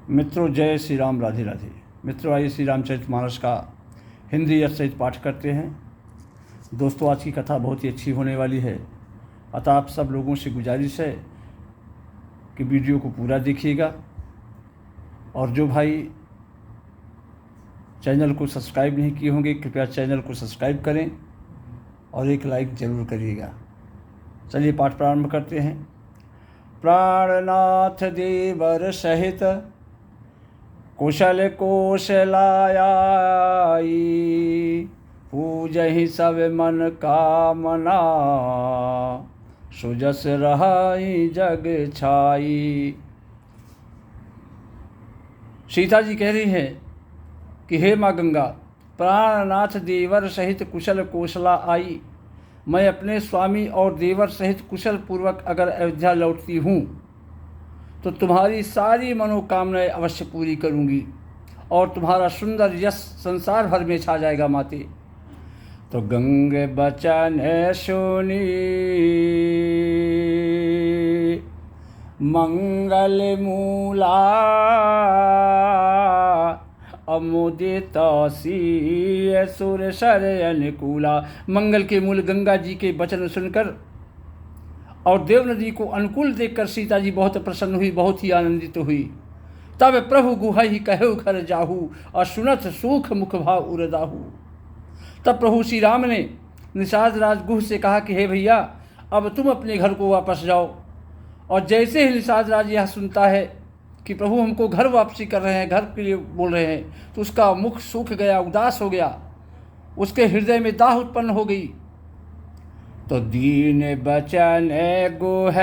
मित्रों, जय श्री राम, राधे राधे। मित्रों, आइए श्री रामचरितमानस का हिंदी अर्थ सहित पाठ करते हैं। दोस्तों, आज की कथा बहुत ही अच्छी होने वाली है, अतः आप सब लोगों से गुजारिश है कि वीडियो को पूरा देखिएगा और जो भाई चैनल को सब्सक्राइब नहीं किए होंगे कृपया चैनल को सब्सक्राइब करें और एक लाइक ज़रूर करिएगा। चलिए पाठ प्रारंभ करते हैं। प्राणनाथ देवर सहित कुशल कोशलायाई, पूजहि सब मन कामना, सुजस रहाई जग छाई। सीता जी कह रही है कि हे माँ गंगा, प्राणनाथ देवर सहित कुशल कोशला आई। मैं अपने स्वामी और देवर सहित कुशल पूर्वक अगर अयोध्या लौटती हूँ तो तुम्हारी सारी मनोकामनाएं अवश्य पूरी करूँगी और तुम्हारा सुंदर यश संसार भर में छा जाएगा माते। तो गंग बचन सुनी मंगल मूला, अमुदित सी सुर सर अनुकूला। मंगल के मूल गंगा जी के वचन सुनकर और देव नदी को अनुकूल देखकर सीता जी बहुत प्रसन्न हुई, बहुत ही आनंदित हुई। तब प्रभु गुहहि कहो घर जाहू, और सुनत सुख मुख भाव उरदाहू। तब प्रभु श्री राम ने निषाद राज गुह से कहा कि हे भैया, अब तुम अपने घर को वापस जाओ। और जैसे ही निषाद राज यह सुनता है कि प्रभु हमको घर वापसी कर रहे हैं, घर के लिए बोल रहे हैं, तो उसका मुख सूख गया, उदास हो गया, उसके हृदय में दाह उत्पन्न हो गई। तो दीन बचन गुह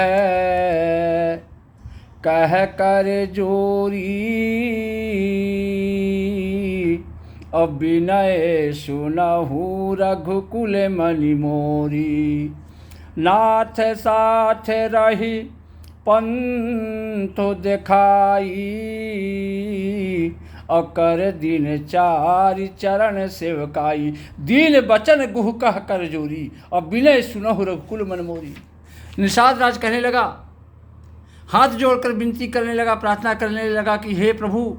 कह कर जोरी, अब विनय सुनहु रघुकुल मनि मोरी। नाथ साथ रही पंथ दिखाई, अकर दिन चारि चरण सेवकाई। दीन बचन गुह कह कर जोरी, और विनय सुनहु रघुकुल मन मोरी। निषाद राज कहने लगा, हाथ जोड़कर विनती करने लगा, प्रार्थना करने लगा कि हे प्रभु,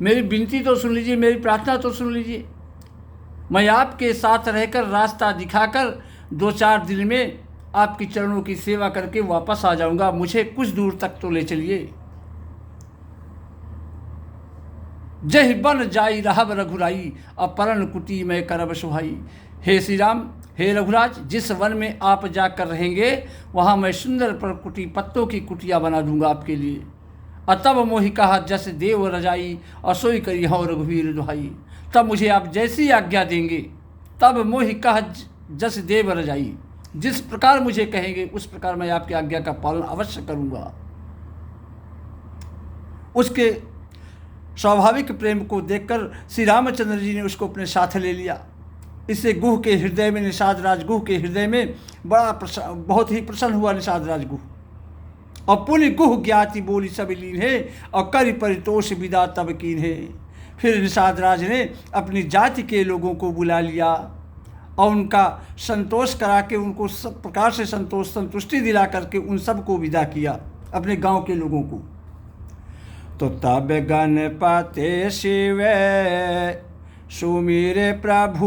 मेरी विनती तो सुन लीजिए, मेरी प्रार्थना तो सुन लीजिए। मैं आपके साथ रहकर रास्ता दिखाकर 2-4 दिन में आपकी चरणों की सेवा करके वापस आ जाऊंगा, मुझे कुछ दूर तक तो ले चलिए। जय बन जाई रहब रघुराई, अपरन कुटी में करब सुहाई। हे श्री राम, हे रघुराज, जिस वन में आप जाकर रहेंगे वहाँ मैं सुंदर पर कुटी पत्तों की कुटिया बना दूंगा आपके लिए। अतब मोहि कहा जस देव रजाई, असोई करी हूँ रघुवीर दुहाई। तब मुझे आप जैसी आज्ञा देंगे, तब मोहि कहा जस देव रजाई, जिस प्रकार मुझे कहेंगे उस प्रकार मैं आपकी आज्ञा का पालन अवश्य करूंगा। उसके स्वाभाविक प्रेम को देखकर श्री रामचंद्र जी ने उसको अपने साथ ले लिया। इससे गुह के हृदय में, निषाद राज गुह के हृदय में बहुत ही प्रसन्न हुआ निषाद राज गुह। और पुनि गुह ज्ञाति बोली सब लीन है, और करि परितोष विदा तब कीन है। फिर निषाद राज ने अपनी जाति के लोगों को बुला लिया और उनका संतोष करा के, उनको सब प्रकार से संतुष्टि दिला करके उन सबको विदा किया, अपने गांव के लोगों को। तो तब गणपति शिव सुमिरे प्रभु,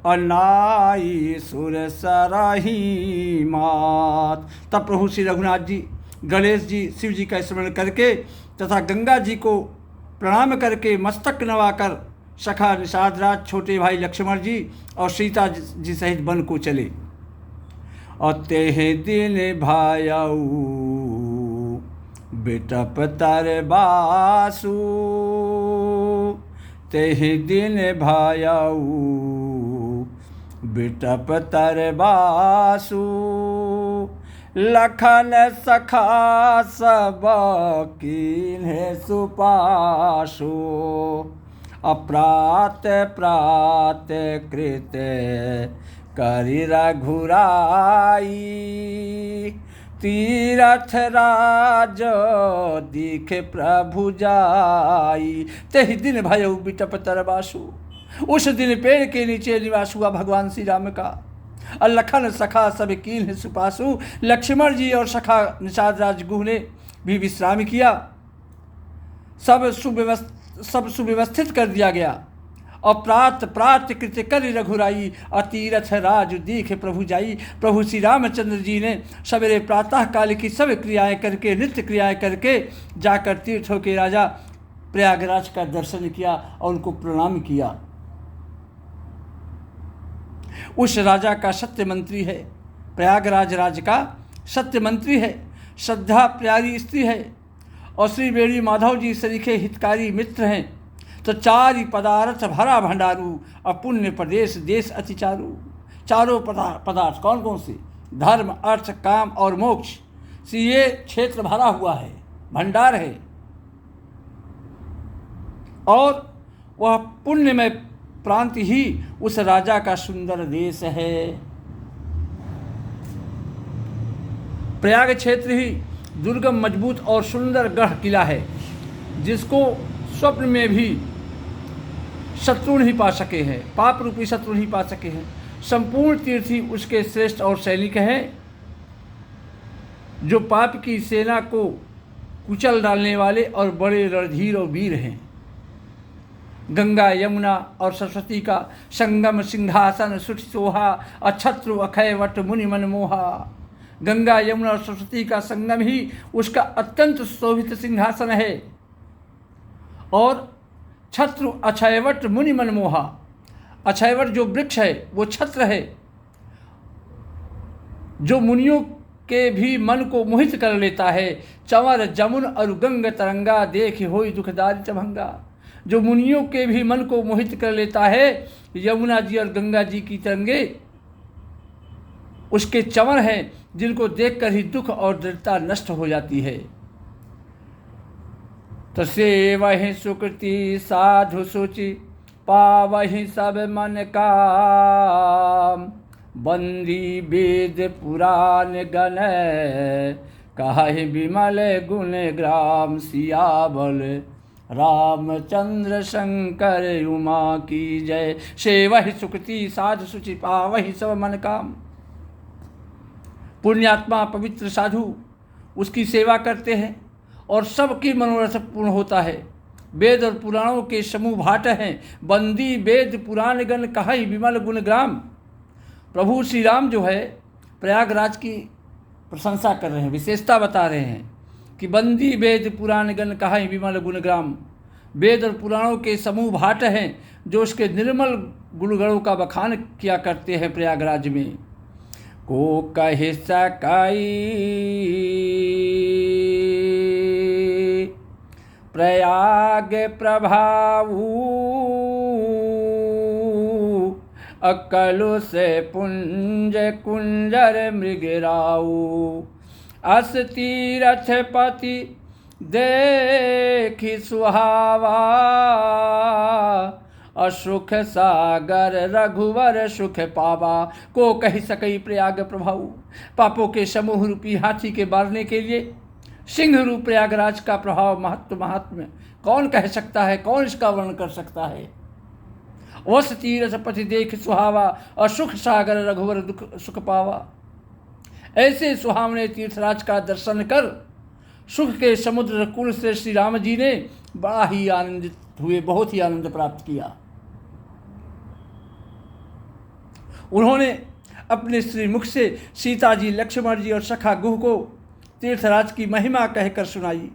अनाई सुर सरही मात। तब प्रभु श्री रघुनाथ जी, गणेश जी, शिव जी का स्मरण करके तथा गंगा जी को प्रणाम करके मस्तक नवाकर सखा निषाद राज, छोटे भाई लक्ष्मण जी और सीता जी सहित वन को चले। और तेहे दिन भायऊ बिटप तर बासु, तेहे दिन भायऊ बिटप तर बासु। लखन सखा सब कीन्हे सुपासु, अप्रात प्रात कृत करि रघुराई। तीरथ राज दिखे प्रभु जाई, तेहि दिन भयउ बिटप तर बासु। उस दिन पेड़ के नीचे निवास हुआ भगवान श्री राम का। लखन सखा सब कीन्ह सुपासु। लक्ष्मण जी और सखा निषाद राज गुह ने भी विश्राम किया। सब सुव्यवस्थित कर दिया गया। और प्रात कृत्य कर रघुराई, अतीरथ राज देख प्रभु जाई। प्रभु श्री रामचंद्र जी ने सवेरे प्रातः काल की सब क्रियाएं करके, नित्य क्रियाएं करके जाकर तीर्थों के राजा प्रयागराज का दर्शन किया और उनको प्रणाम किया। उस राजा का सत्य मंत्री है, प्रयागराज राज का सत्य मंत्री है, श्रद्धा प्यारी स्त्री है और श्री बेड़ी माधव जी सरीखे हितकारी मित्र हैं। तो चारि पदार्थ भरा भंडारू, अपुण्य प्रदेश देश अति चारू। चारों पदार्थ कौन कौन से? धर्म, अर्थ, काम और मोक्ष से ये क्षेत्र भरा हुआ है, भंडार है। और वह पुण्यमय प्रांत ही उस राजा का सुंदर देश है। प्रयाग क्षेत्र ही दुर्गम, मजबूत और सुंदर गढ़ किला है, जिसको स्वप्न में भी शत्रु नहीं पा सके हैं, पाप रूपी शत्रु नहीं पा सके हैं। संपूर्ण तीर्थी उसके श्रेष्ठ और सैनिक हैं, जो पाप की सेना को कुचल डालने वाले और बड़े रणधीर और वीर हैं। गंगा, यमुना और सरस्वती का संगम, सिंहासन सुठ सोहा, अछत्रु अक्षय वट मुनि मन मोहा। गंगा, यमुना और सरस्वती का संगम ही उसका अत्यंत शोभित सिंहासन है। और छत्र अक्षयवट मुनि मनमोहा, अक्षयवट जो वृक्ष है वो छत्र है, जो मुनियों के भी मन को मोहित कर लेता है। चंवर जमुन और गंग तरंगा, देख होई दुखदारी चभंगा। जो मुनियों के भी मन को मोहित कर लेता है, यमुना जी और गंगा जी की तरंगे उसके चंवर हैं, जिनको देखकर ही दुख और दृढ़ता नष्ट हो जाती है। तो सेवहि सुकृति साधु सुचि, पावहि सब मन काम। बंदी वेद पुराण गण, कहहि विमल गुण ग्राम। सियावल रामचंद्र शंकर उमा की जय। सेवहि सुकृति साधु सुचि, पावहि सब मन काम। पुण्यात्मा पवित्र साधु उसकी सेवा करते हैं और सबकी मनोरथ पूर्ण होता है। वेद और पुराणों के समूह भाट हैं। बंदी वेद पुराण गण, कहहि विमल गुण ग्राम। प्रभु श्री राम जो है प्रयागराज की प्रशंसा कर रहे हैं, विशेषता बता रहे हैं कि बंदी वेद पुराण गण, कहहि विमल गुण ग्राम। वेद और पुराणों के समूह भाट हैं, जो उसके निर्मल गुणगणों का बखान किया करते हैं प्रयागराज में। को कहि सकाई प्रयाग प्रभाऊ, अकलु से पुंज कुंजर मृगराऊ। अस तीरथ पति देखि सुहावा, असुख सागर रघुवर सुख पावा। को कही सकई प्रयाग प्रभाऊ। पापों के समूह रूपी हाथी के मारने के लिए सिंह रूप प्रयागराज का प्रभाव, महात्म्य कौन कह सकता है, कौन इसका वर्णन कर सकता है। वस तीरथ पति देख सुहावा, और सुख सागर रघुवर दुख सुख पावा। ऐसे सुहावने तीर्थराज का दर्शन कर सुख के समुद्र कुल से श्री राम जी ने बड़ा ही आनंदित हुए, बहुत ही आनंद प्राप्त किया। उन्होंने अपने श्री मुख से सीता जी, लक्ष्मण जी और सखा गुह को तीर्थराज की महिमा कहकर सुनाई।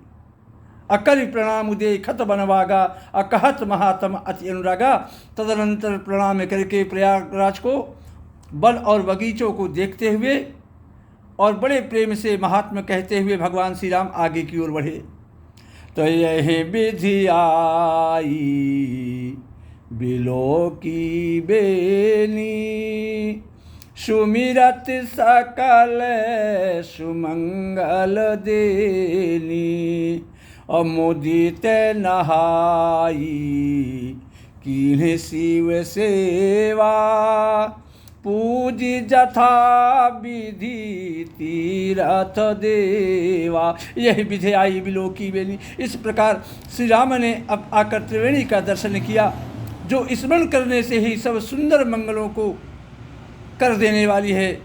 अकरि प्रणाम उदय खत बनवागा, अकहत महात्म अति अनुरागा। तदनंतर प्रणाम करके प्रयागराज को, वन और बगीचों को देखते हुए और बड़े प्रेम से महात्मा कहते हुए भगवान श्री राम आगे की ओर बढ़े। तो यही विधि आई बिलो की बेनी, सुमिरत सकल सुमंगल देनी। अमुदित नहाई कीन्ह शिव सेवा, पूजी जथा विधि तीरथ देवा। यही विधि आई बिलो की बेनी। इस प्रकार श्री राम ने अब आकर त्रिवेणी का दर्शन किया, जो स्मरण करने से ही सब सुंदर मंगलों को कर देने वाली है।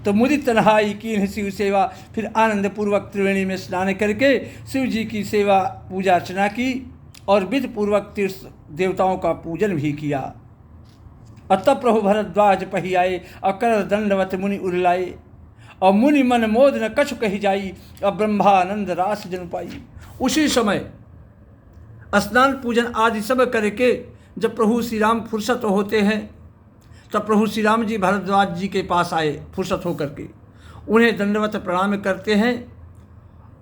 तो मुदित तन्हाई की शिव सेवा। फिर आनंद पूर्वक त्रिवेणी में स्नान करके शिव जी की सेवा पूजा अर्चना की और विधि पूर्वक तीर्थ देवताओं का पूजन भी किया। अतः प्रभु भरद्वाज पही आए, अकर दंडवत मुनि उरलाए, और मुनि मन मोद न कछु कही जाई, अब ब्रह्मानंद रास जन पाई। उसी समय स्नान पूजन आदि सब करके जब प्रभु श्री राम फुर्सत होते हैं, तब प्रभु श्री राम जी भरद्वाज जी के पास आए फुर्सत होकर के, उन्हें दंडवत प्रणाम करते हैं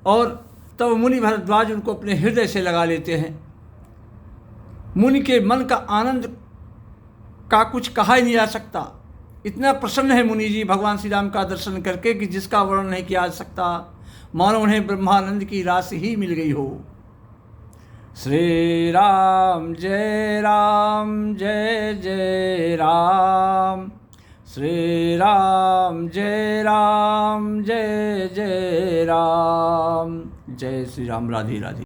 और तब मुनि भरद्वाज उनको अपने हृदय से लगा लेते हैं। मुनि के मन का आनंद का कुछ कहा ही नहीं जा सकता। इतना प्रसन्न है मुनि जी भगवान श्री राम का दर्शन करके कि जिसका वर्णन नहीं किया जा सकता, मानो उन्हें ब्रह्मानंद की रास ही मिल गई हो। श्री राम जय जय राम, श्री राम जय जय राम। जय श्री राम। राधे राधे।